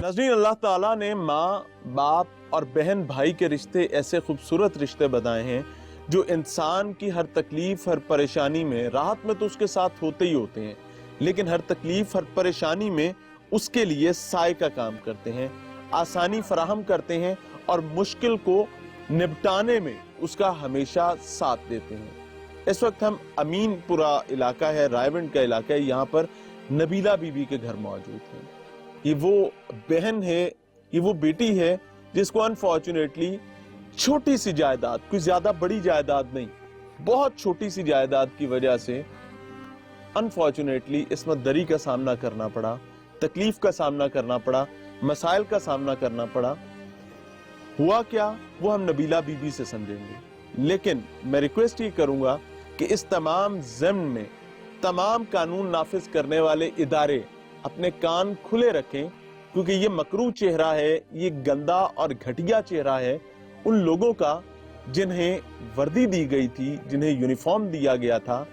नाज़रीन, अल्लाह ताला ने माँ बाप और बहन भाई के रिश्ते ऐसे खूबसूरत रिश्ते बनाए हैं जो इंसान की हर तकलीफ हर परेशानी में, राहत में तो उसके साथ होते ही होते हैं, लेकिन हर तकलीफ हर परेशानी में उसके लिए साए का काम करते हैं, आसानी फराहम करते हैं और मुश्किल को निपटाने में उसका हमेशा साथ देते हैं। इस वक्त हम अमीनपुरा इलाका है, रायवंड का इलाका है, यहाँ पर नबीला बीबी के घर मौजूद है। ये वो बहन है, ये वो बेटी है जिसको अनफॉर्चुनेटली छोटी सी जायदाद, कोई ज्यादा बड़ी जायदाद नहीं, बहुत छोटी सी जायदाद की वजह से अनफॉर्चुनेटली इसमत दरी का सामना करना पड़ा, तकलीफ का सामना करना पड़ा, मसाइल का सामना करना पड़ा। हुआ क्या वो हम नबीला बीबी से समझेंगे, लेकिन मैं रिक्वेस्ट ये करूंगा कि इस तमाम ज़िम्न में तमाम कानून नाफिज करने वाले इदारे अपने कान खुले रखें, क्योंकि ये मकरू चेहरा है, ये गंदा और घटिया चेहरा है उन लोगों का जिन्हें वर्दी दी गई थी, जिन्हें यूनिफॉर्म दिया गया था,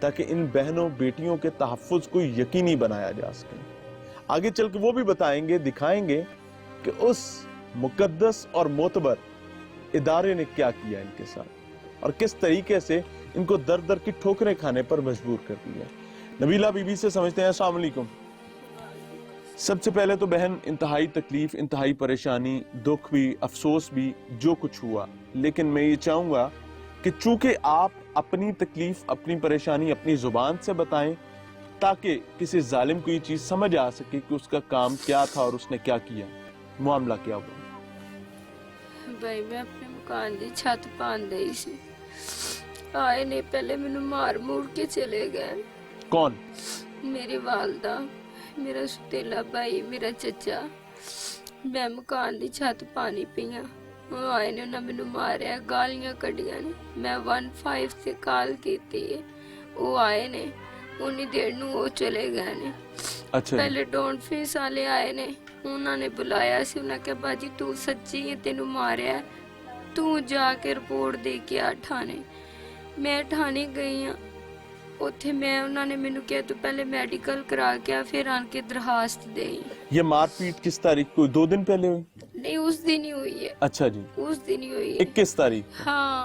ताकि इन बहनों बेटियों के तहफ़्फ़ुज़ को यकीनी बनाया जा सके। आगे चल के वो भी बताएंगे, दिखाएंगे कि उस मुकद्दस और मोतबर इदारे ने क्या किया इनके साथ और किस तरीके से इनको दर दर की ठोकरें खाने पर मजबूर कर दिया। नबीला बीबी से समझते हैं। अस्सलाम वालेकुम। सबसे पहले तो बहन, इंतहाई तकलीफ, इंतहाई परेशानी, दुख भी, अफसोस भी, जो कुछ हुआ, लेकिन मैं ये चाहूंगा कि चूंकि आप अपनी तकलीफ, अपनी परेशानी अपनी जुबान से बताएं, ताकि किसी जालिम को ये चीज समझ आ सके कि उसका काम क्या था और उसने क्या किया, मामला क्या हुआ। भाई मैं अपने मकान की छत पान दी सी, आए ने पहले मैनू मार मूर के चले गए। कौन? मेरी वालदा, मेरा सुतेला भाई, मेरा चचा। मैं मकान की छत पानी पिया, वो आए ने उन्हें मैनू मारिया, गालियां कढ़िया ने। मैं 15 से कॉल की थी, वो आए ने, उन्नी देर नू वो चले गए ने। अच्छा। पहले डोंट फीस वाले आए ने, उन्होंने बुलाया सी, उन्हें कहा बाजी तू सच्ची है, तेनू मारिया, तू जाके रिपोर्ट दे के आ थाने। मैं थाने गई हाँ, उत्थे मैं उन्होंने मैनू कहा तू पहले मेडिकल करा के आ, फिर आन के दरखास्त दे। ये मारपीट किस तारीख को? 2 दिन पहले हुई? नहीं, उस दिन ही हुई है। अच्छा जी, उस दिन ही हुई है। 21 तारीख? हाँ,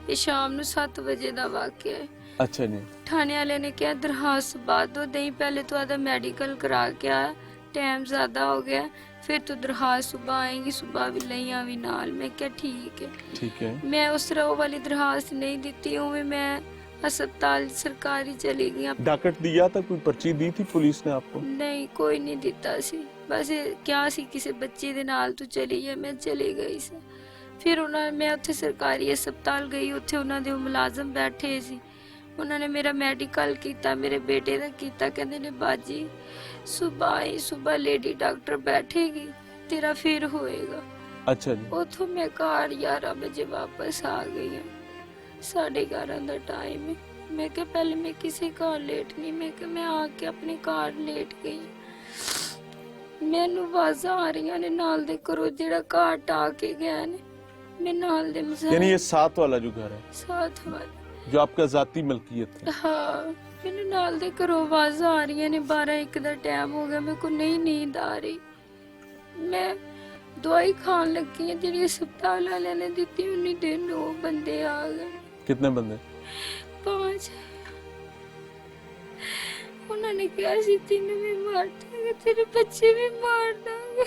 ये शाम नू 7 बजे का वाकया है। अच्छा जी। थाने वाले ने कहा दरखास्त बाद दो दई, पहले तो आधा मेडिकल करा के आ, टाइम ज्यादा हो गया, फिर तो दरखास्त सुबह आएंगी, सुबह भी ले आवी नाल। मैं क्या ठीक है। ठीक है। मैं उस तरह वो वाली दरखास्त नहीं दी, उਵੇਂ मैं अस्पताल सरकारी चली गई। डाकट दिया था, कोई पर्ची दी थी पुलिस ने आपको? नहीं, कोई नहीं दिता सी, बस क्या सी किसी बच्चे दे नाल तू चली है, मैं चली गई सी। फिर उन्होंने, मैं उत्थे सरकारी अस्पताल गई, उत्थे उन्होंने दे मुलाजम बैठे सी, उन्होंने मेरा मेडिकल किया, मेरे बेटे का किया, कहते ने बाजी सुबह ही सुबह लेडी डॉक्टर बैठेगी, तेरा फिर होएगा। अच्छा जी। उथों मैं घर 11 बजे वापस आ गई हूँ, 11:30 का टाइम है। मैं क्या पहले मैं किसी घर लेट नहीं, मैं क्या मैं आके अपने घर लेट गई। मैनू आवाज़ां आ रही ने नाल दे करो, जेड़ा घर टा के गया ने, मैं नाल दे यानी ये 7 वाला जो घर है, 7 वाला जो आपका जाती मलकियत है? हाँ, मैंने नाल दे घरों आवाज़ां आ रही ने, 12-1 का टाइम हो गया, मेरे को नहीं नींद आ रही। मैं दवाई खान लगी है जी अस्पताल वाले ने दी, उन्नी देर 9 बंदे आ गए। कितने बंदे? 5। उन्होंने कहा सी तेनू भी मार देंगे, तेरे बच्चे भी मार देंगे।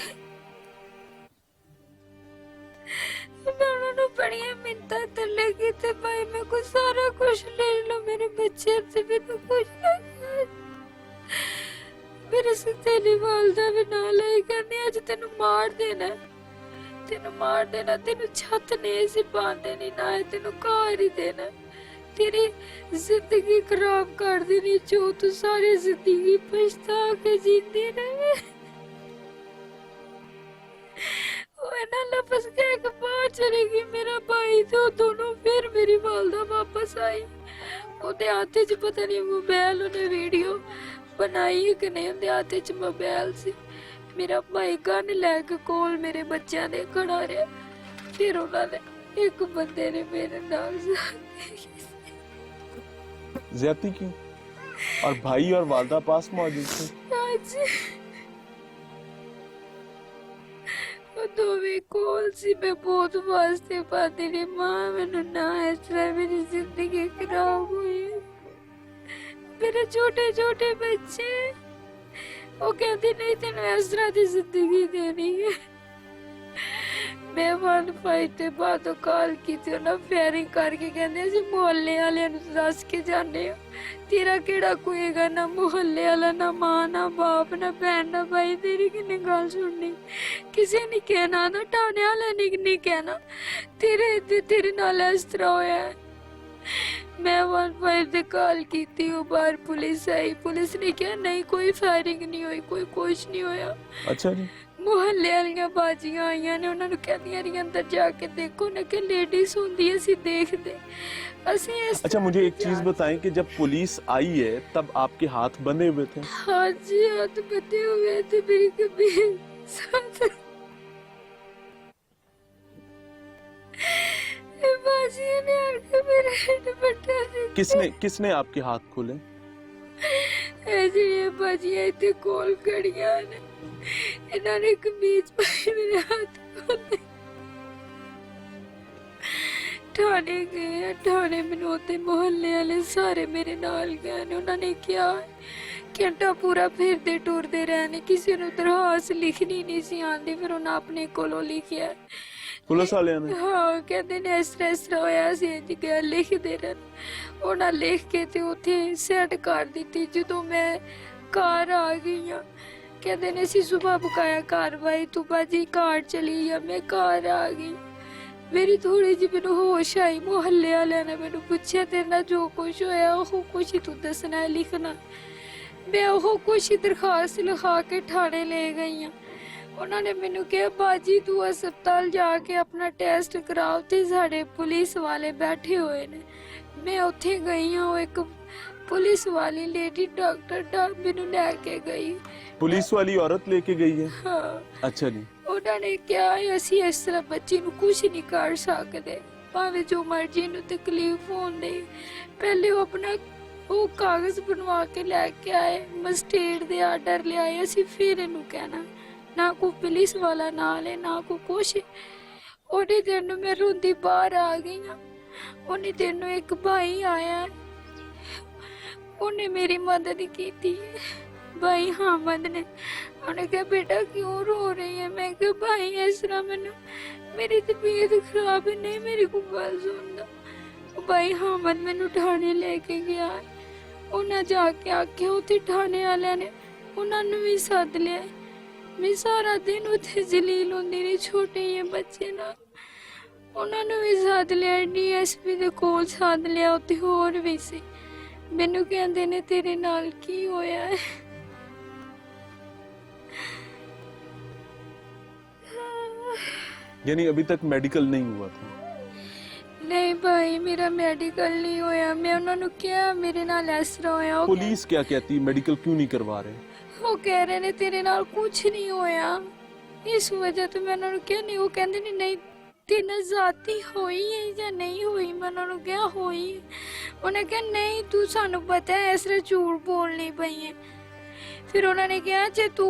मैं उन्होंने बड़िया मिन्नतां तरले कीते, भाई मैं को सारा कुछ ले लो, मेरे बच्चे से मैनू कुछ ना कर। मेरे सतेली वालदा भी नाल आई, कहंदी अज तेनू मार देना, तेनू मार देना, तेनू छत नहीं सी पान देनी, ना है तेनू घर ही देना, तेरी जिंदगी खराब कर देनी, जो तू सारी जिंदगी पछता के जीती रहे। ना लपस के बाहर चली गई, मेरा भाई तो दोनों, फिर मेरी वालदा वापस आई, उहदे हाथ च पता नहीं मोबाइल, उन्हें वीडियो बनाई है कि नहीं, उहदे हाथ च मोबाइल सी। मेरा भाई गन लैके कोल मेरे बच्चों दे खड़ा रहा, फिर उन्होंने एक बंदे ने मेरे नाल ज्यादती की, और भाई और वालदा पास मौजूद थे। ਦੋਵੇਂ ਕੋਲ ਸੀ। ਮੈਂ ਬਹੁਤ ਵਾਸਤੇ ਪਾਤੀ ਨੇ ਮਾਂ, ਮੈਨੂੰ ਨਾ ਇਸ ਤਰ੍ਹਾਂ ਮੇਰੀ ਜ਼ਿੰਦਗੀ ਖਰਾਬ ਹੋਈ। ਮੇਰੇ ਛੋਟੇ ਛੋਟੇ ਬੱਚੇ, ਉਹ ਕਹਿੰਦੇ ਨਹੀਂ ਤੈਨੂੰ ਇਸ ਤਰ੍ਹਾਂ ਦੀ ਜ਼ਿੰਦਗੀ ਦੇਣੀ ਹੈ। ਮੈਂ 1-5 ਤੇ ਬਾਅਦ ਕਾਲ ਕੀਤੀ, ਉਹਨਾਂ ਫੇਰਿੰਗ ਕਰਕੇ ਕਹਿੰਦੇ ਅਸੀਂ ਮੁਹੱਲੇ ਵਾਲਿਆਂ ਨੂੰ ਦੱਸ ਕੇ ਜਾਂਦੇ ਹਾਂ, ਤੇਰਾ ਕਿਹੜਾ ਕੋਈ ਹੈਗਾ, ਨਾ ਮੁਹੱਲੇ ਵਾਲਾ, ਨਾ ਮਾਂ, ਨਾ ਬਾਪ, ਨਾ ਭੈਣ, ਨਾ ਭਾਈ, ਤੇਰੀ ਕਿੰਨੀ ਗੱਲ ਸੁਣਨੀ। ਕਿਸੇ ਨੇ ਕਹਿਣਾ, ਨਾ ਟਾਣੇ ਵਾਲੇ ਨੇ ਨਹੀਂ ਕਹਿਣਾ ਤੇਰੇ ਨਾਲ ਇਸ ਤਰ੍ਹਾਂ ਹੋਇਆ। ਮੈਂ 1-5 ਤੇ ਕਾਲ ਕੀਤੀ, ਉਹ ਬਾਹਰ ਪੁਲਿਸ ਆਈ। ਪੁਲਿਸ ਨੇ ਕਿਹਾ ਨਹੀਂ ਕੋਈ ਫਾਇਰਿੰਗ ਨਹੀਂ ਹੋਈ, ਕੋਈ ਕੁਛ ਨਹੀਂ ਹੋਇਆ। अच्छा जी। ਮੁਹੱਲੇ ਵਾਲੀਆਂ ਬਾਜੀਆਂ ਆਈਆਂ ਨੇ, ਉਹਨਾਂ ਨੂੰ ਕਹਿੰਦੀਆਂ ਰਹੀ ਅੰਦਰ ਜਾ ਕੇ ਦੇਖੋ ਨਾ, ਕਿ ਲੇਡੀਜ਼ ਹੁੰਦੀ ਅਸੀਂ ਦੇਖਦੇ ਅਸੀਂ ਇਸ। अच्छा, मुझे एक चीज बताएं कि जब पुलिस आई है तब आपके हाथ बंधे हुए थे? हाँ जी, हाथ बंधे हुए थे। मेरी कभी साथ बाजियों ने आके मेरा दुपट्टा से किसने आपके हाथ खोले? ऐसे ये बाजियां इतने कोल खड़ियां ने, इन्होंने कमीज पाई मेरे हाथ खोले। ठाणे गए, ठाणे मैनू उत्ते मुहल्ले वाले सारे मेरे नाल गए ने। उन्होंने क्या घंटा पूरा फिरदे टुरदे रहने, किसी नूं दरखास्त लिखनी नहीं सी आंदी, फिर उन्हें अपने कोलों लिखिया। पुलिस वाले ने? हाँ, कहते ने इस तरह होया सी, इंज गया लिखदे रहन। उन्हें लिख के ते उत्थे सेट कर दी। जदों मैं घर आ गई हाँ, कहते ने सी सुबह बकाया कार्रवाई, तू बाजी घर चली जा। मैं घर आ गई, मेरी थोड़ी जी मैनू होश आई। मुहल्ले वाले ने मैनू पूछा तेरे नाल जो कुछ होया वो कुछ ही तू दसना है, लिखना। मैं वो कुछ ही दरखास्त लिखा के ठाणे ले गई हाँ। उन्होंने मैनू कहा बाजी तू अस्पताल जाके अपना टेस्ट कराओ, ते साढ़े पुलिस वाले बैठे हुए ने। मैं उत्थे गई हाँ, वो एक पुलिस वाली लेडी डॉक्टर मैनू लैके गई। पुलिस वाली औरत लेके गई है? हाँ। अच्छा जी। उन्होंने क्या असी इस तरह बच्ची नू कुछ नहीं कर सकते, भावे जो मर्जी नू तकलीफ होंदे। पहले वो अपना वो कागज बनवा के लैके आए, मजिस्ट्रेट दे आर्डर ले आए। असी फिर इनू कहना ना कोई पुलिस वाला नाल है ना कोई कुछ। उन्हें दिन मैं रोंदी बाहर आ गई हाँ। उन्हें दिन एक भाई आया, उन्हें मेरी मदद की थी। भाई हामद ने, उन्हें कहा बेटा क्यों रो रही है? मैं कहा भाई इस तरह मैनू मेरी तबीयत खराब है, नहीं मेरी को गल सुनता। भाई हामद मैनू ठाणे लेके गया। उन्हें जाके आख्या, उत्थे ठाणे वाले ने उन्होंने भी सद लिया। मैं सारा दिन उत्थे जलील होंदी रही छोटे ये बच्चे ना। उन्होंने भी सद लिया, DSP दे कोल सद लिया, उत्थे होर भी सी। मैनू कहंदे ने तेरे नाल की होया है? यानी अभी तक मेडिकल नहीं हुआ था? नहीं भाई, मेरा मेडिकल नहीं होया। मैं उन्होंने क्या मेरे नाल इस तरह होया। पुलिस क्या कहती, मेडिकल क्यों नहीं करवा रहे? वो कह रहे ने तेरे नाल कुछ नहीं होया, इस वजह तो मैं उन्होंने क्या नहीं। वो कहते ने नहीं तेन जाती हुई है या नहीं हुई? मैं उन्होंने क्या हुई? उन्हें कहा नहीं तू सानू पता है इस तरह झूठ बोलनी पई है। फिर उन्होंने कहा जे तू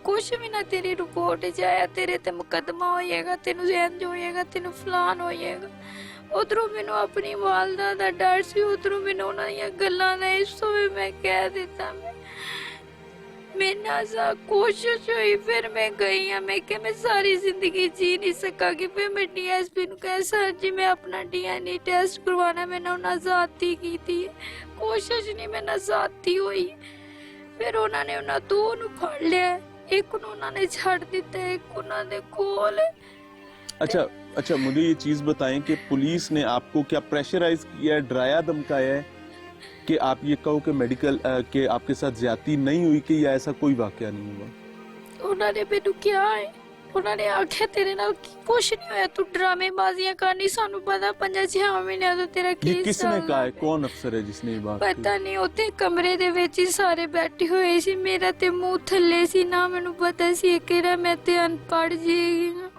कुछ भी ना तेरी रिपोर्ट जाया, तेरे ते मुकदमा होएगा, तेनू इंज होएगा, तेनू फलान होएगा। उधरों मैनू अपनी वालदा दा डर सी, उधरों मैनू उन्हां दी गल्लां दा इस वे मैं कह दिता। मैं ना सा कोशिश हुई, फिर मैं गई हाँ। मैं क्या मैं सारी जिंदगी जी नहीं सकागी। फिर मैं DSP नू कहा सर जी मैं अपना DNA टेस्ट करवाना, मैंने उन्हें जाती की थी, कोशिश नहीं मैंने जाती हुई। फिर उन्होंने उन्हें दो नू फड़ लिया, एक नू उन्होंने छड़ दिता, एक उन्होंने कोल। अच्छा, मुझे ये चीज बताएं कि पुलिस ने आपको क्या प्रेशराइज किया है, डराया धमकाया है कि आप ये कहो कि मेडिकल के आपके साथ ज्यादती नहीं हुई, कि या ऐसा कोई वाकया नहीं हुआ? उन्होंने मैनू क्या है, उन्होंने आख्या तेरे नाल कुछ नहीं होया, तू ड्रामेबाजियां करनी, सानू पता 5-6 महीने तो तेरा ये केस किसने कहा है, कौन अफसर है जिसने ये बात पता नहीं। उत्ते कमरे दे विच ही सारे बैठे हुए सी, मेरा ते मुंह थल्ले सी, ना मैनू पता सी कि मैं ते अनपढ़ जी हां,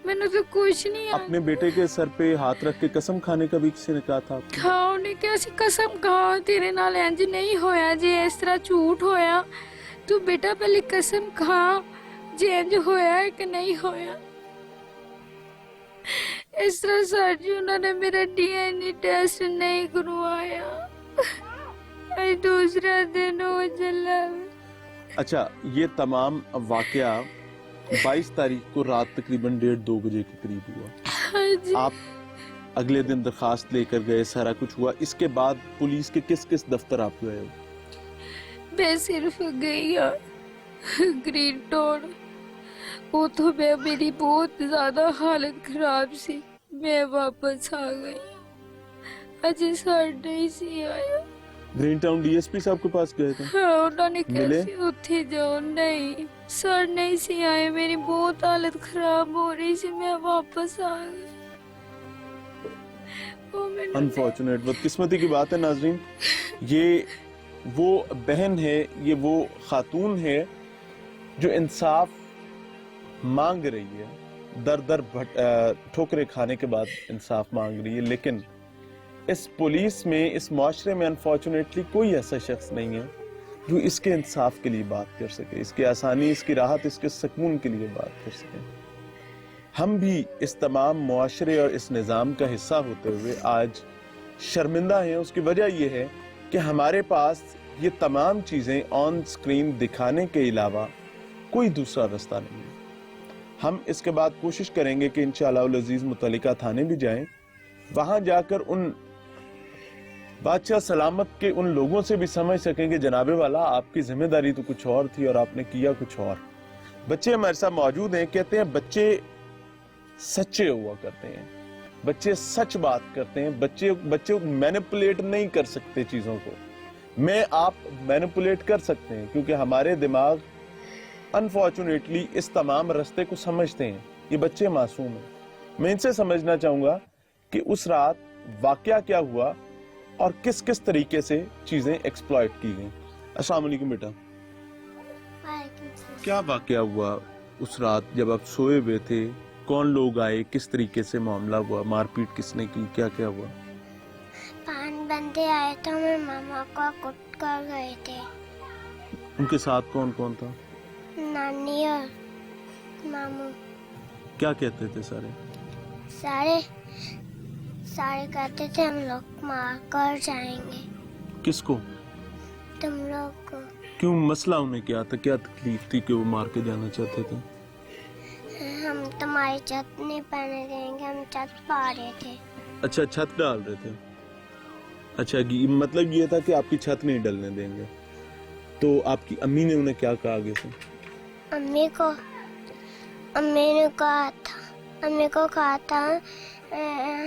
मैनू तो कुछ नहीं आता। अपने बेटे के सर पे हाथ रख के कसम खाने का भी किसी ने कहा था आपको? हाँ, उन्हें कहा सी कसम खा तेरे नाल इंज नहीं होया, जे इस तरह झूठ होया तू बेटा पहले कसम खा जे इंज होया है कि नहीं होया। اس طرح سر جی انہوں نے میرا DNA ٹیسٹ نہیں کروایا. آج دوسرا دن ہو چلا. اچھا یہ تمام واقعہ 22 تاریخ کو رات تقریباً 1:30-2 بجے کے قریب ہوا. ہاں جی. آپ اگلے دن درخواست لے کر گئے, سارا کچھ ہوا. اس کے بعد پولیس کے کس کس دفتر آپ گئے ہو؟ میں صرف گئی گرین ٹاؤن. وہ تو میری بہت زیادہ حالت خراب سی, میں واپس آ گئی. اجے سر نہیں سی آیا. گرین ٹاؤن DSP صاحب کے پاس گئے تھے؟ ہاں انہوں نے ملے؟ کیسے اتھے جاؤ. نہیں سر نہیں سی آئے, میری بہت حالت خراب ہو رہی سی, میں واپس آ گئی. انفارچونیٹ, بدقسمتی کی بات ہے ناظرین. یہ وہ بہن ہے, یہ وہ خاتون ہے جو انصاف مانگ رہی ہے, در در ٹھوکریں کھانے کے بعد انصاف مانگ رہی ہے. لیکن اس پولیس میں, اس معاشرے میں انفارچونیٹلی کوئی ایسا شخص نہیں ہے جو اس کے انصاف کے لیے بات کر سکے, اس کی آسانی, اس کی راحت, اس کے سکون کے لیے بات کر سکے. ہم بھی اس تمام معاشرے اور اس نظام کا حصہ ہوتے ہوئے آج شرمندہ ہیں. اس کی وجہ یہ ہے کہ ہمارے پاس یہ تمام چیزیں آن سکرین دکھانے کے علاوہ کوئی دوسرا رستہ نہیں ہے. ہم اس کے بعد کوشش کریں گے کہ انشاءاللہ العزیز متعلقہ تھانے بھی جائیں, وہاں جا کر ان بادشاہ سلامت کے ان لوگوں سے بھی سمجھ سکیں کہ جناب والا آپ کی ذمہ داری تو کچھ اور تھی اور آپ نے کیا کچھ اور. بچے ہمارے ساتھ موجود ہیں, کہتے ہیں بچے سچے ہوا کرتے ہیں, بچے سچ بات کرتے ہیں, بچے مینیپولیٹ نہیں کر سکتے چیزوں کو. میں آپ مینیپولیٹ کر سکتے ہیں کیونکہ ہمارے دماغ انفارچونیٹلی اس تمام رستے کو سمجھتے ہیں. یہ بچے معصوم ہیں. میں ان سے سمجھنا چاہوں گا کہ اس رات واقعہ کیا ہوا اور کس کس طریقے سے چیزیں ایکسپلائٹ کی گئیں. السلام علیکم بیٹا, کیا واقعہ ہوا اس رات جب آپ سوئے ہوئے تھے؟ کون لوگ آئے, کس طریقے سے معاملہ ہوا, مار پیٹ کس نے کی, کیا کیا ہوا؟ 5 بندے آئے تو میرے ماما کو کٹ کر گئے تھے. ان کے ساتھ کون کون تھا؟ نانی اور ماموں. کیا کہتے تھے سارے؟ سارے کہتے تھے ہم لوگ مار کر جائیں گے کس کو؟ تم لوگ کو. کیوں, مسئلہ انہیں کیا تھا, کیا تکلیف تھی کہ وہ مار کے جانا چاہتے تھے؟ ہم تمہاری چھت نہیں پہنے دیں گے, ہم چھت پا رہے تھے. اچھا چھت ڈال رہے تھے. اچھا مطلب یہ تھا کہ آپ کی چھت نہیں ڈلنے دیں گے. تو آپ کی امی نے انہیں کیا کہا آگے سے؟ امی نے کہا تھا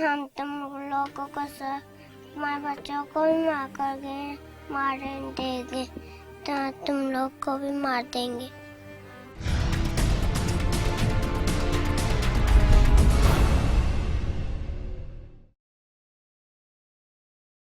ہم تم لوگوں کو ہمارے بچوں کو بھی مار کر گئے, مارنے دیں گے تو تم لوگ کو بھی مار دیں گے.